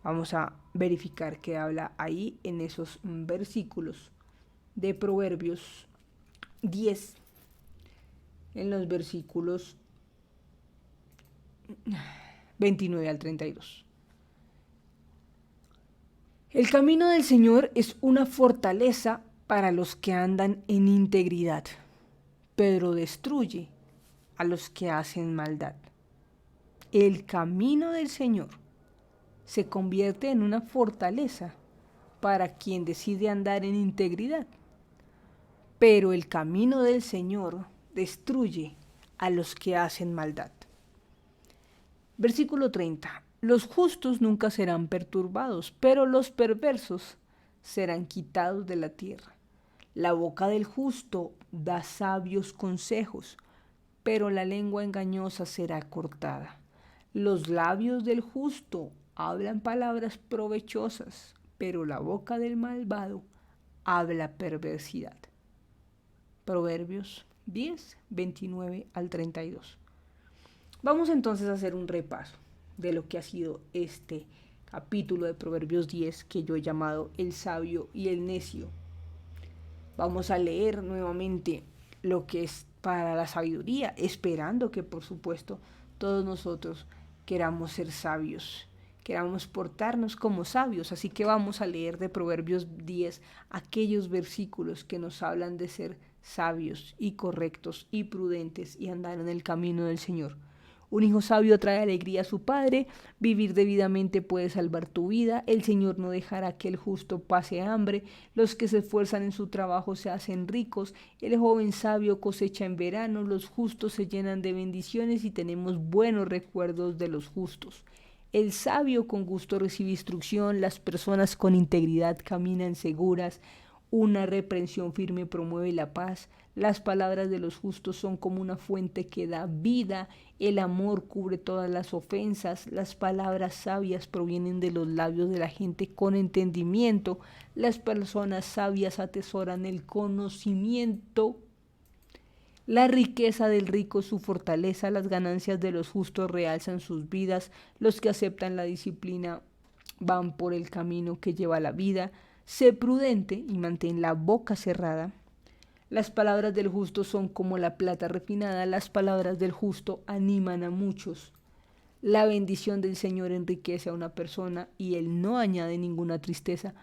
vamos a verificar qué habla ahí en esos versículos de Proverbios 10, en los versículos 29 al 32. El camino del Señor es una fortaleza para los que andan en integridad, pero destruye a los que hacen maldad. El camino del Señor se convierte en una fortaleza para quien decide andar en integridad, pero el camino del Señor destruye a los que hacen maldad. Versículo 30. Los justos nunca serán perturbados, pero los perversos serán quitados de la tierra. La boca del justo da sabios consejos, pero la lengua engañosa será cortada. Los labios del justo hablan palabras provechosas, pero la boca del malvado habla perversidad. Proverbios 10, 29 al 32. Vamos entonces a hacer un repaso de lo que ha sido este capítulo de Proverbios 10 que yo he llamado el sabio y el necio. Vamos a leer nuevamente lo que es para la sabiduría, esperando que por supuesto todos nosotros queramos ser sabios, queramos portarnos como sabios. Así que vamos a leer de Proverbios 10 aquellos versículos que nos hablan de ser sabios y correctos y prudentes y andar en el camino del Señor. Un hijo sabio trae alegría a su padre, vivir debidamente puede salvar tu vida, el Señor no dejará que el justo pase hambre, los que se esfuerzan en su trabajo se hacen ricos, el joven sabio cosecha en verano, los justos se llenan de bendiciones y tenemos buenos recuerdos de los justos. El sabio con gusto recibe instrucción, las personas con integridad caminan seguras, una reprensión firme promueve la paz, las palabras de los justos son como una fuente que da vida, el amor cubre todas las ofensas, las palabras sabias provienen de los labios de la gente con entendimiento, las personas sabias atesoran el conocimiento. La riqueza del rico es su fortaleza, las ganancias de los justos realzan sus vidas, los que aceptan la disciplina van por el camino que lleva a la vida. Sé prudente y mantén la boca cerrada. Las palabras del justo son como la plata refinada, las palabras del justo animan a muchos. La bendición del Señor enriquece a una persona y Él no añade ninguna tristeza.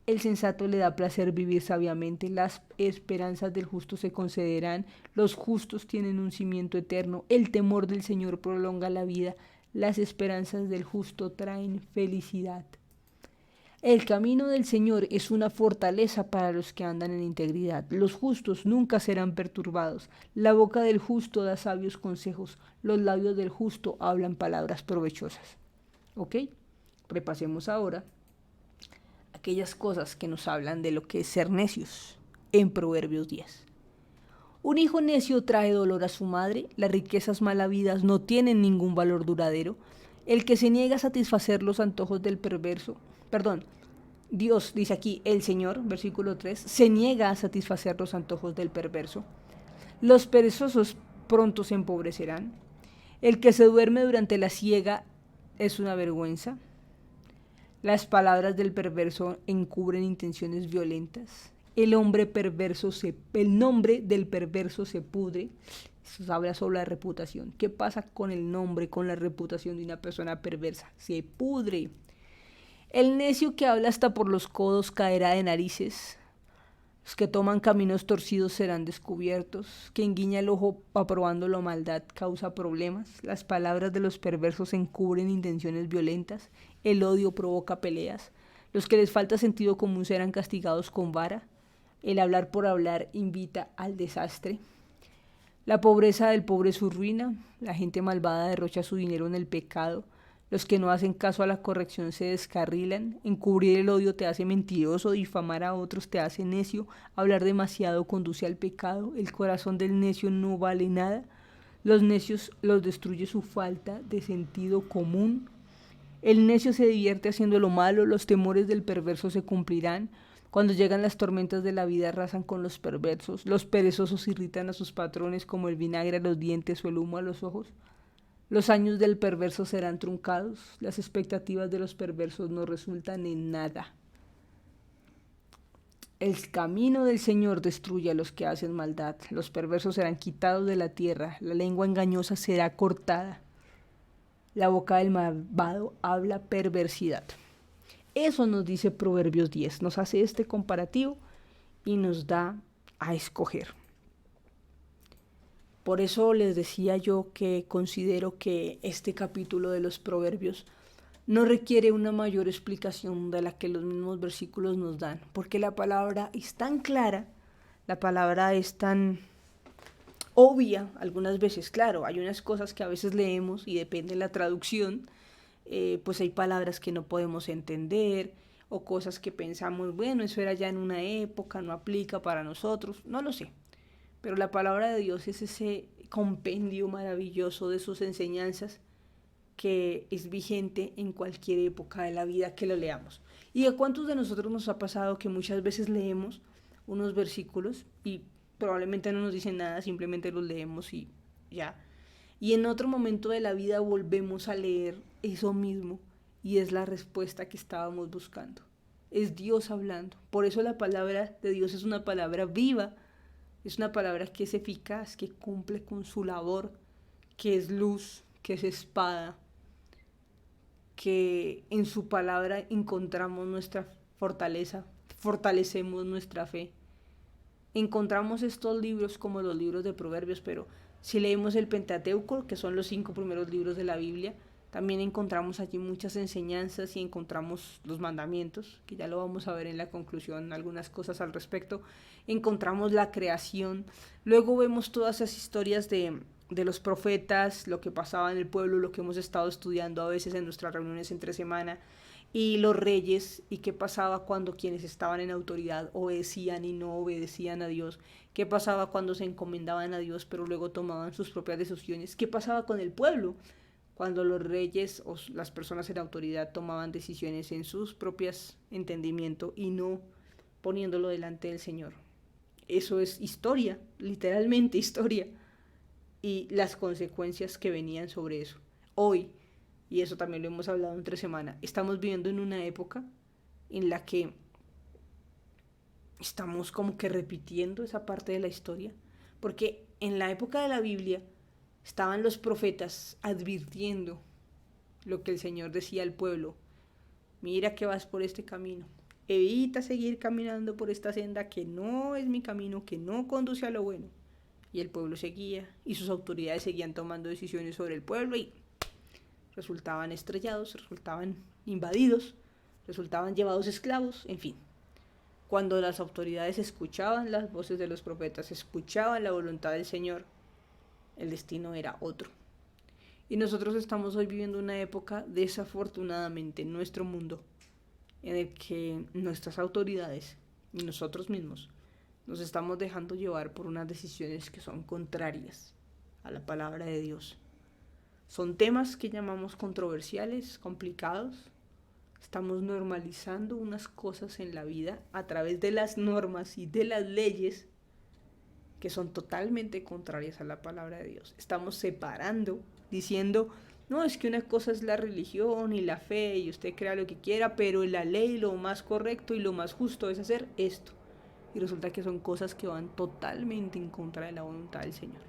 El sensato le da placer vivir sabiamente, las esperanzas del justo se concederán, los justos tienen un cimiento eterno, el temor del Señor prolonga la vida, las esperanzas del justo traen felicidad. El camino del Señor es una fortaleza para los que andan en integridad. Los justos nunca serán perturbados. La boca del justo da sabios consejos. Los labios del justo hablan palabras provechosas. ¿Ok? Repasemos ahora aquellas cosas que nos hablan de lo que es ser necios en Proverbios 10. Un hijo necio trae dolor a su madre. Las riquezas mal habidas no tienen ningún valor duradero. El que se niega a satisfacer los antojos del perverso, Dios dice aquí, el Señor, versículo 3, se niega a satisfacer los antojos del perverso. Los perezosos pronto se empobrecerán. El que se duerme durante la siega es una vergüenza. Las palabras del perverso encubren intenciones violentas. El nombre del perverso se pudre. Eso habla sobre la reputación. ¿Qué pasa con el nombre, con la reputación de una persona perversa? Se pudre. El necio que habla hasta por los codos caerá de narices. Los que toman caminos torcidos serán descubiertos. Quien guiña el ojo aprobando la maldad causa problemas. Las palabras de los perversos encubren intenciones violentas. El odio provoca peleas. Los que les falta sentido común serán castigados con vara. El hablar por hablar invita al desastre. La pobreza del pobre es su ruina. La gente malvada derrocha su dinero en el pecado. Los que no hacen caso a la corrección se descarrilan. Encubrir el odio te hace mentiroso, difamar a otros te hace necio, hablar demasiado conduce al pecado, el corazón del necio no vale nada. Los necios los destruye su falta de sentido común. El necio se divierte haciendo lo malo, los temores del perverso se cumplirán. Cuando llegan las tormentas de la vida arrasan con los perversos. Los perezosos irritan a sus patrones como el vinagre a los dientes o el humo a los ojos. Los años del perverso serán truncados, las expectativas de los perversos no resultan en nada. El camino del Señor destruye a los que hacen maldad, los perversos serán quitados de la tierra, la lengua engañosa será cortada, la boca del malvado habla perversidad. Eso nos dice Proverbios 10, nos hace este comparativo y nos da a escoger. Por eso les decía yo que considero que este capítulo de los Proverbios no requiere una mayor explicación de la que los mismos versículos nos dan, porque la palabra es tan clara, la palabra es tan obvia algunas veces. Claro, hay unas cosas que a veces leemos y depende de la traducción, pues hay palabras que no podemos entender o cosas que pensamos, bueno, eso era ya en una época, no aplica para nosotros, no lo sé. Pero la palabra de Dios es ese compendio maravilloso de sus enseñanzas que es vigente en cualquier época de la vida que lo leamos. ¿Y a cuántos de nosotros nos ha pasado que muchas veces leemos unos versículos y probablemente no nos dicen nada, simplemente los leemos y ya? Y en otro momento de la vida volvemos a leer eso mismo y es la respuesta que estábamos buscando. Es Dios hablando. Por eso la palabra de Dios es una palabra viva, es una palabra que es eficaz, que cumple con su labor, que es luz, que es espada, que en su palabra encontramos nuestra fortaleza, fortalecemos nuestra fe. Encontramos estos libros como los libros de Proverbios, pero si leemos el Pentateuco, que son los 5 primeros libros de la Biblia, también encontramos allí muchas enseñanzas y encontramos los mandamientos, que ya lo vamos a ver en la conclusión, algunas cosas al respecto. Encontramos la creación, luego vemos todas esas historias de los profetas, lo que pasaba en el pueblo, lo que hemos estado estudiando a veces en nuestras reuniones entre semana, y los reyes, y qué pasaba cuando quienes estaban en autoridad obedecían y no obedecían a Dios, qué pasaba cuando se encomendaban a Dios pero luego tomaban sus propias decisiones, qué pasaba con el pueblo cuando los reyes o las personas en autoridad tomaban decisiones en sus propios entendimientos y no poniéndolo delante del Señor. Eso es historia, literalmente historia, y las consecuencias que venían sobre eso. Hoy, y eso también lo hemos hablado entre semana, estamos viviendo en una época en la que estamos como que repitiendo esa parte de la historia, porque en la época de la Biblia estaban los profetas advirtiendo lo que el Señor decía al pueblo: mira que vas por este camino, evita seguir caminando por esta senda que no es mi camino, que no conduce a lo bueno. Y el pueblo seguía y sus autoridades seguían tomando decisiones sobre el pueblo y resultaban estrellados, resultaban invadidos, resultaban llevados esclavos, en fin. Cuando las autoridades escuchaban las voces de los profetas, escuchaban la voluntad del Señor, el destino era otro. Y nosotros estamos hoy viviendo una época, desafortunadamente, en nuestro mundo, en el que nuestras autoridades y nosotros mismos nos estamos dejando llevar por unas decisiones que son contrarias a la palabra de Dios. Son temas que llamamos controversiales, complicados. Estamos normalizando unas cosas en la vida a través de las normas y de las leyes que son totalmente contrarias a la palabra de Dios. Estamos separando, diciendo, no, es que una cosa es la religión y la fe y usted crea lo que quiera, pero en la ley lo más correcto y lo más justo es hacer esto. Y resulta que son cosas que van totalmente en contra de la voluntad del Señor.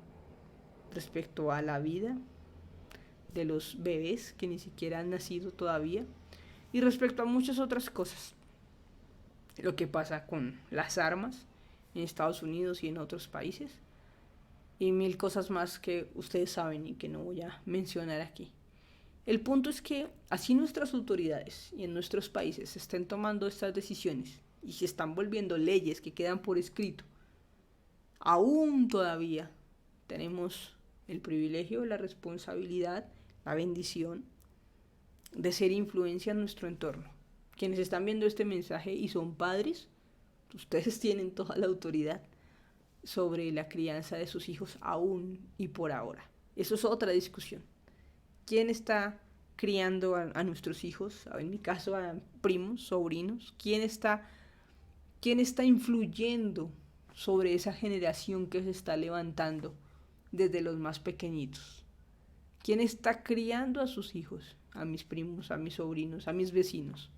Respecto a la vida de los bebés que ni siquiera han nacido todavía, y respecto a muchas otras cosas. Lo que pasa con las armas en Estados Unidos y en otros países, y mil cosas más que ustedes saben y que no voy a mencionar aquí. El punto es que así nuestras autoridades y en nuestros países estén tomando estas decisiones y se están volviendo leyes que quedan por escrito, aún todavía tenemos el privilegio, la responsabilidad, la bendición de ser influencia en nuestro entorno. Quienes están viendo este mensaje y son padres, ustedes tienen toda la autoridad sobre la crianza de sus hijos aún y por ahora. Eso es otra discusión. ¿Quién está criando a nuestros hijos? En mi caso, a primos, sobrinos. ¿Quién está influyendo sobre esa generación que se está levantando desde los más pequeñitos? ¿Quién está criando a sus hijos? A mis primos, a mis sobrinos, a mis vecinos,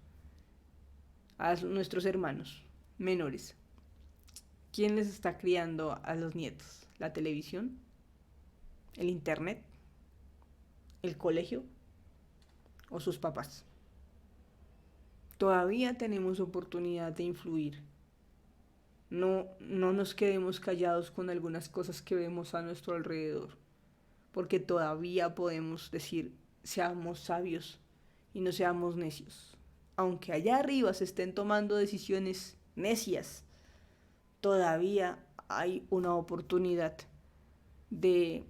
a nuestros hermanos menores. ¿Quién les está criando a los nietos? ¿La televisión? ¿El internet? ¿El colegio? ¿O sus papás? Todavía tenemos oportunidad de influir. No nos quedemos callados con algunas cosas que vemos a nuestro alrededor, porque todavía podemos decir: seamos sabios y no seamos necios. Aunque allá arriba se estén tomando decisiones necias, todavía hay una oportunidad de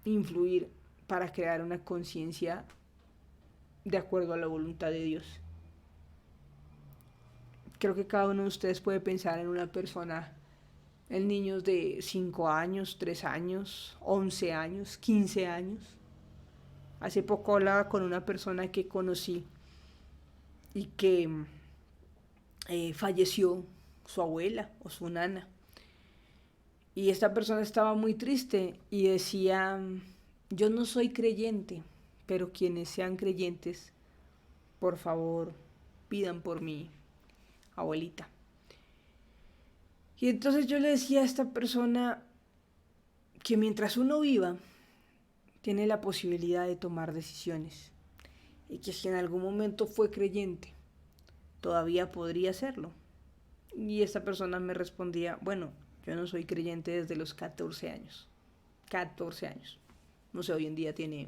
influir para crear una conciencia de acuerdo a la voluntad de Dios. Creo que cada uno de ustedes puede pensar en una persona, en niños de 5 años, 3 años, 11 años, 15 años. Hace poco hablaba con una persona que conocí y que falleció su abuela o su nana. Y esta persona estaba muy triste y decía, yo no soy creyente, pero quienes sean creyentes, por favor, pidan por mi abuelita. Y entonces yo le decía a esta persona que mientras uno viva, tiene la posibilidad de tomar decisiones. Y que si en algún momento fue creyente, todavía podría serlo. Y esta persona me respondía, bueno, yo no soy creyente desde los 14 años. 14 años. No sé, hoy en día tiene,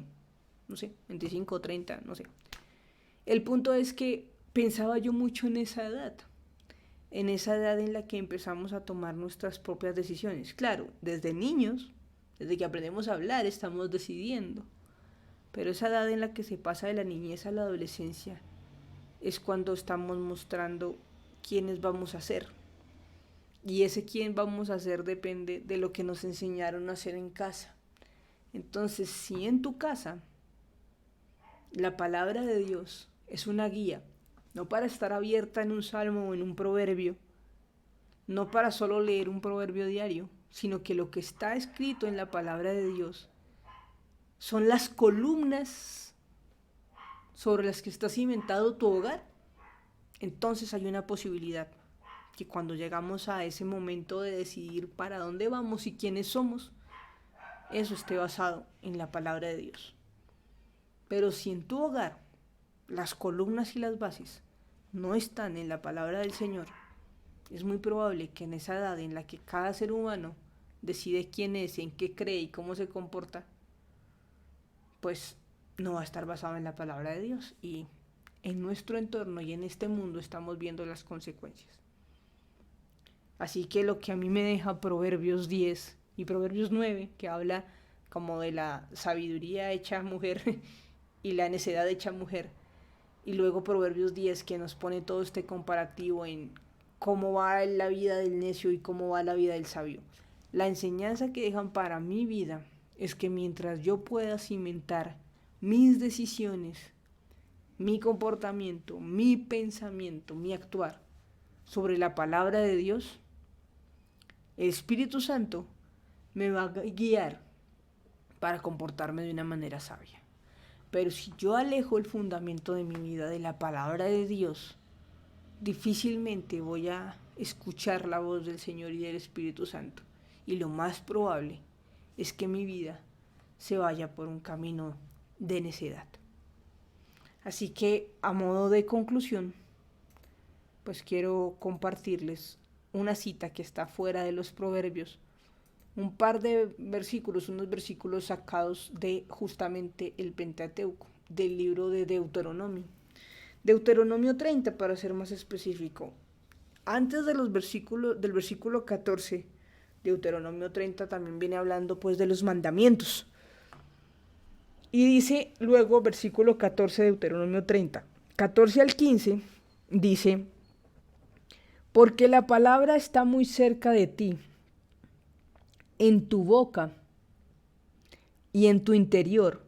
no sé, 25 o 30, no sé. El punto es que pensaba yo mucho en esa edad en la que empezamos a tomar nuestras propias decisiones. Claro, desde niños, desde que aprendemos a hablar, estamos decidiendo. Pero esa edad en la que se pasa de la niñez a la adolescencia es cuando estamos mostrando quiénes vamos a ser. Y ese quién vamos a ser depende de lo que nos enseñaron a hacer en casa. Entonces, si en tu casa la palabra de Dios es una guía, no para estar abierta en un salmo o en un proverbio, no para solo leer un proverbio diario, sino que lo que está escrito en la palabra de Dios son las columnas sobre las que está cimentado tu hogar, entonces hay una posibilidad que cuando llegamos a ese momento de decidir para dónde vamos y quiénes somos, eso esté basado en la palabra de Dios. Pero si en tu hogar las columnas y las bases no están en la palabra del Señor, es muy probable que en esa edad en la que cada ser humano decide quién es, en qué cree y cómo se comporta, pues no va a estar basado en la palabra de Dios. Y en nuestro entorno y en este mundo estamos viendo las consecuencias. Así que lo que a mí me deja Proverbios 10 y Proverbios 9, que habla como de la sabiduría hecha mujer y la necedad hecha mujer, y luego Proverbios 10 que nos pone todo este comparativo en cómo va la vida del necio y cómo va la vida del sabio. La enseñanza que dejan para mi vida es que mientras yo pueda cimentar mis decisiones, mi comportamiento, mi pensamiento, mi actuar sobre la palabra de Dios, el Espíritu Santo me va a guiar para comportarme de una manera sabia. Pero si yo alejo el fundamento de mi vida de la palabra de Dios, difícilmente voy a escuchar la voz del Señor y del Espíritu Santo. Y lo más probable es que mi vida se vaya por un camino de necedad. Así que, a modo de conclusión, pues quiero compartirles una cita que está fuera de los proverbios, un par de versículos, unos versículos sacados de justamente el Pentateuco, del libro de Deuteronomio. Deuteronomio 30, para ser más específico. Antes de los versículos, del versículo 14, Deuteronomio 30 también viene hablando pues de los mandamientos. Y dice luego, versículo 14 de Deuteronomio 30, 14 al 15, dice, porque la palabra está muy cerca de ti, en tu boca y en tu interior,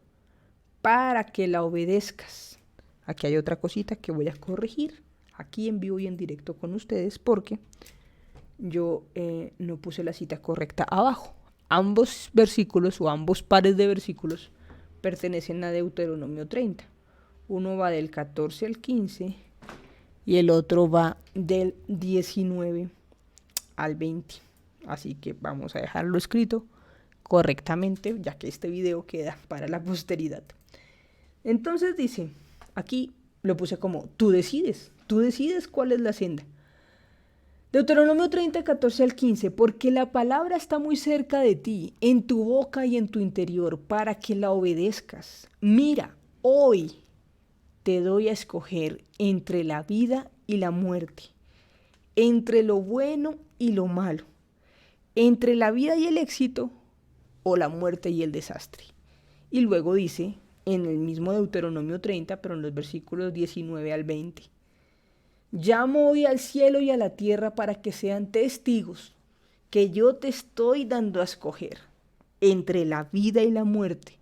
para que la obedezcas. Aquí hay otra cosita que voy a corregir, aquí en vivo y en directo con ustedes, porque yo no puse la cita correcta abajo. Ambos versículos o ambos pares de versículos pertenecen a Deuteronomio 30. Uno va del 14 al 15 y el otro va del 19 al 20. Así que vamos a dejarlo escrito correctamente, ya que este video queda para la posteridad. Entonces dice, aquí lo puse como, tú decides cuál es la senda. Deuteronomio 30, 14 al 15, porque la palabra está muy cerca de ti, en tu boca y en tu interior, para que la obedezcas. Mira, hoy te doy a escoger entre la vida y la muerte, entre lo bueno y lo malo. entre la vida y el éxito o la muerte y el desastre. Y luego dice, en el mismo Deuteronomio 30, pero en los versículos 19 al 20, llamo hoy al cielo y a la tierra para que sean testigos que yo te estoy dando a escoger entre la vida y la muerte,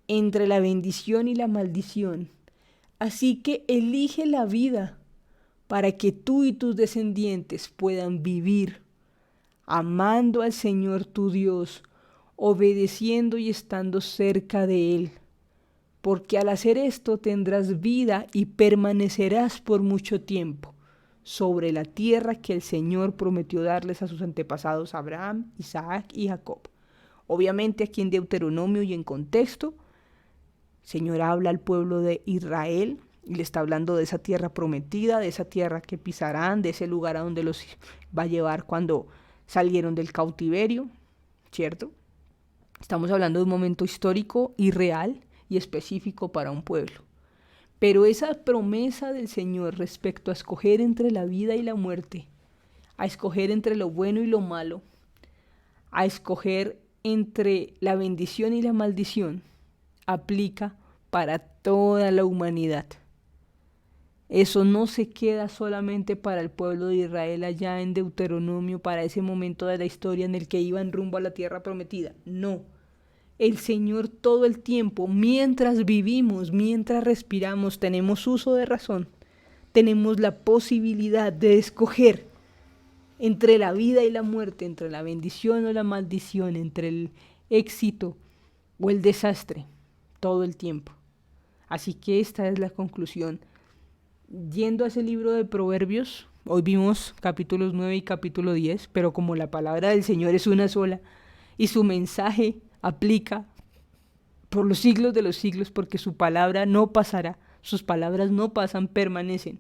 entre la bendición y la maldición. Así que elige la vida para que tú y tus descendientes puedan vivir amando al Señor tu Dios, obedeciendo y estando cerca de Él. Porque al hacer esto tendrás vida y permanecerás por mucho tiempo sobre la tierra que el Señor prometió darles a sus antepasados Abraham, Isaac y Jacob. Obviamente aquí en Deuteronomio y en contexto, el Señor habla al pueblo de Israel y le está hablando de esa tierra prometida, de esa tierra que pisarán, de ese lugar a donde los va a llevar cuando salieron del cautiverio, ¿cierto? Estamos hablando de un momento histórico y real y específico para un pueblo. Pero esa promesa del Señor respecto a escoger entre la vida y la muerte, a escoger entre lo bueno y lo malo, a escoger entre la bendición y la maldición, aplica para toda la humanidad. Eso no se queda solamente para el pueblo de Israel allá en Deuteronomio, para ese momento de la historia en el que iban rumbo a la tierra prometida. No. El Señor todo el tiempo, mientras vivimos, mientras respiramos, tenemos uso de razón, tenemos la posibilidad de escoger entre la vida y la muerte, entre la bendición o la maldición, entre el éxito o el desastre, todo el tiempo. Así que esta es la conclusión. Yendo a ese libro de Proverbios, hoy vimos capítulos 9 y capítulo 10, pero como la palabra del Señor es una sola y su mensaje aplica por los siglos de los siglos, porque su palabra no pasará, sus palabras no pasan, permanecen.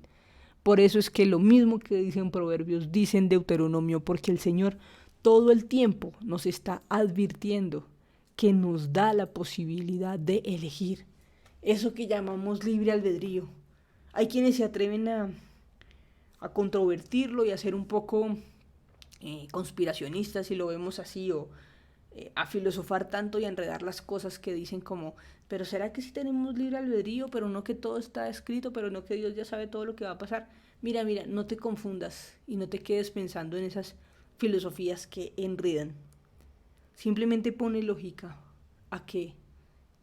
Por eso es que lo mismo que dicen Proverbios, dicen Deuteronomio, porque el Señor todo el tiempo nos está advirtiendo que nos da la posibilidad de elegir. Eso que llamamos libre albedrío. Hay quienes se atreven a controvertirlo y a ser un poco conspiracionistas, si lo vemos así, o a filosofar tanto y a enredar las cosas que dicen como, pero ¿será que sí tenemos libre albedrío? Pero no que todo está escrito, pero no que Dios ya sabe todo lo que va a pasar. Mira, no te confundas y no te quedes pensando en esas filosofías que enredan. Simplemente pone lógica a que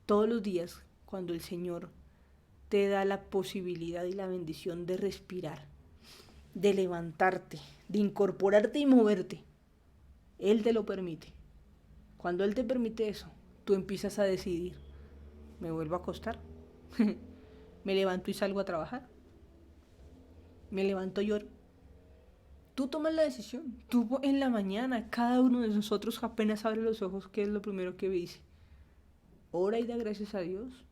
todos los días, cuando el Señor te da la posibilidad y la bendición de respirar, de levantarte, de incorporarte y moverte, Él te lo permite. Cuando Él te permite eso, tú empiezas a decidir, ¿me vuelvo a acostar? ¿Me levanto y salgo a trabajar? ¿Me levanto y lloro? Tú tomas la decisión. Tú en la mañana, cada uno de nosotros apenas abre los ojos, ¿qué es lo primero que dice? Ora y da gracias a Dios.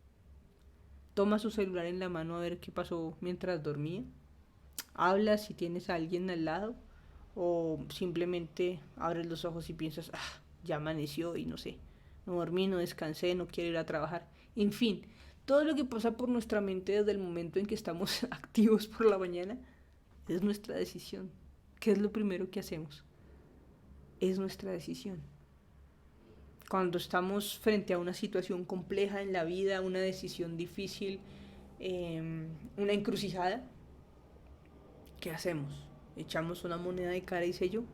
Toma su celular en la mano a ver qué pasó mientras dormía. Habla si tienes a alguien al lado, o simplemente abres los ojos y piensas, ya amaneció y no sé, no dormí, no descansé, no quiero ir a trabajar. En fin, todo lo que pasa por nuestra mente desde el momento en que estamos activos por la mañana es nuestra decisión. ¿Qué es lo primero que hacemos? Es nuestra decisión. Cuando estamos frente a una situación compleja en la vida, una decisión difícil, una encrucijada, ¿qué hacemos? Echamos una moneda de cara y sello,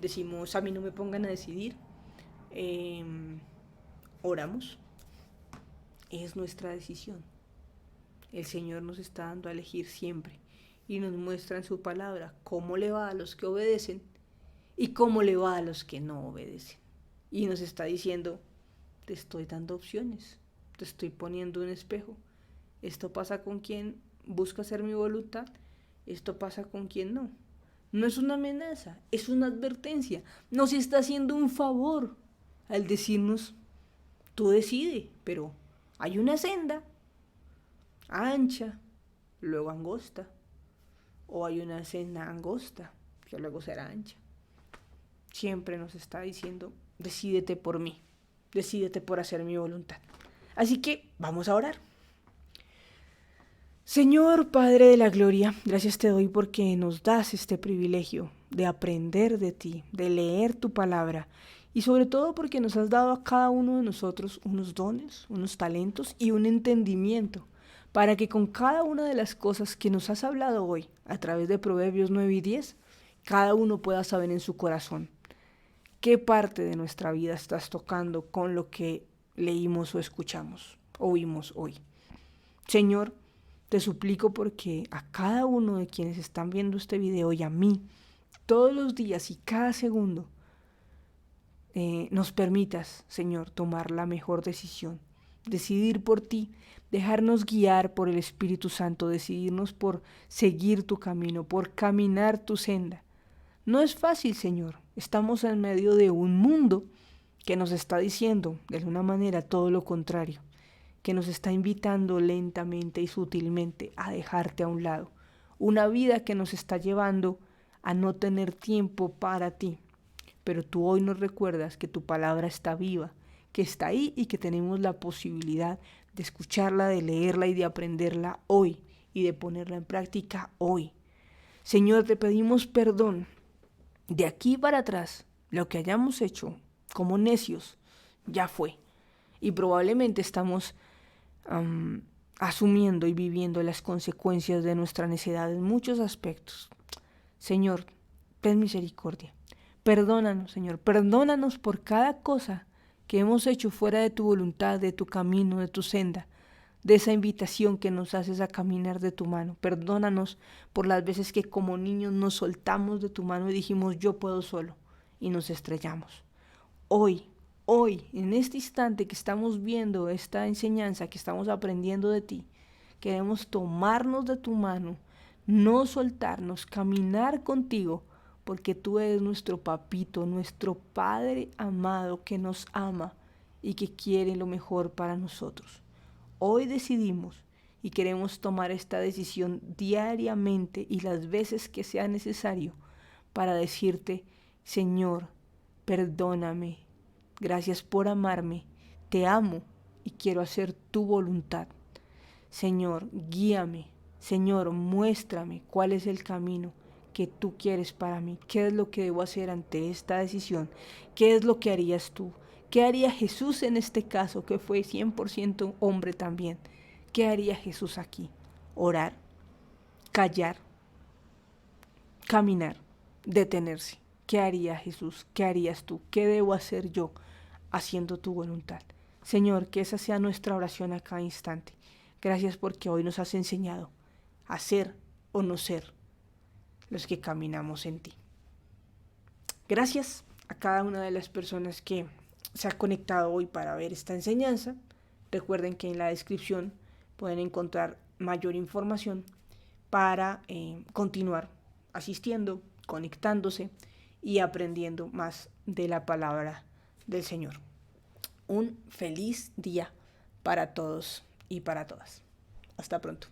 decimos, a mí no me pongan a decidir, oramos, es nuestra decisión. El Señor nos está dando a elegir siempre y nos muestra en su palabra cómo le va a los que obedecen y cómo le va a los que no obedecen. Y nos está diciendo, te estoy dando opciones, te estoy poniendo un espejo. Esto pasa con quien busca hacer mi voluntad, esto pasa con quien no. No es una amenaza, es una advertencia. Nos está haciendo un favor al decirnos, tú decide, pero hay una senda ancha, luego angosta, o hay una senda angosta, que luego será ancha. Siempre nos está diciendo, decídete por mí, decídete por hacer mi voluntad. Así que vamos a orar. Señor Padre de la Gloria, gracias te doy porque nos das este privilegio de aprender de ti, de leer tu palabra y sobre todo porque nos has dado a cada uno de nosotros unos dones, unos talentos y un entendimiento para que con cada una de las cosas que nos has hablado hoy a través de Proverbios 9 y 10, cada uno pueda saber en su corazón qué parte de nuestra vida estás tocando con lo que leímos o escuchamos o vimos hoy. Señor, te suplico porque a cada uno de quienes están viendo este video y a mí, todos los días y cada segundo, nos permitas, Señor, tomar la mejor decisión, decidir por ti, dejarnos guiar por el Espíritu Santo, decidirnos por seguir tu camino, por caminar tu senda. No es fácil, Señor, estamos en medio de un mundo que nos está diciendo, de alguna manera, todo lo contrario, que nos está invitando lentamente y sutilmente a dejarte a un lado. Una vida que nos está llevando a no tener tiempo para ti. Pero tú hoy nos recuerdas que tu palabra está viva, que está ahí y que tenemos la posibilidad de escucharla, de leerla y de aprenderla hoy y de ponerla en práctica hoy. Señor, te pedimos perdón de aquí para atrás. Lo que hayamos hecho como necios ya fue. Y probablemente estamos asumiendo y viviendo las consecuencias de nuestra necedad en muchos aspectos. Señor, ten misericordia. Perdónanos, Señor, perdónanos por cada cosa que hemos hecho fuera de tu voluntad, de tu camino, de tu senda, de esa invitación que nos haces a caminar de tu mano. Perdónanos por las veces que como niños nos soltamos de tu mano y dijimos yo puedo solo y nos estrellamos. Hoy, en este instante que estamos viendo esta enseñanza, que estamos aprendiendo de ti, queremos tomarnos de tu mano, no soltarnos, caminar contigo, porque tú eres nuestro papito, nuestro Padre amado que nos ama y que quiere lo mejor para nosotros. Hoy decidimos y queremos tomar esta decisión diariamente y las veces que sea necesario para decirte, Señor, perdóname, gracias por amarme, te amo y quiero hacer tu voluntad. Señor, guíame, Señor, muéstrame cuál es el camino que tú quieres para mí, qué es lo que debo hacer ante esta decisión, qué es lo que harías tú, qué haría Jesús en este caso, que fue 100% hombre también, qué haría Jesús aquí, orar, callar, caminar, detenerse. ¿Qué haría Jesús? ¿Qué harías tú? ¿Qué debo hacer yo haciendo tu voluntad? Señor, que esa sea nuestra oración a cada instante. Gracias porque hoy nos has enseñado a ser o no ser los que caminamos en ti. Gracias a cada una de las personas que se ha conectado hoy para ver esta enseñanza. Recuerden que en la descripción pueden encontrar mayor información para continuar asistiendo, conectándose y aprendiendo más de la palabra del Señor. Un feliz día para todos y para todas. Hasta pronto.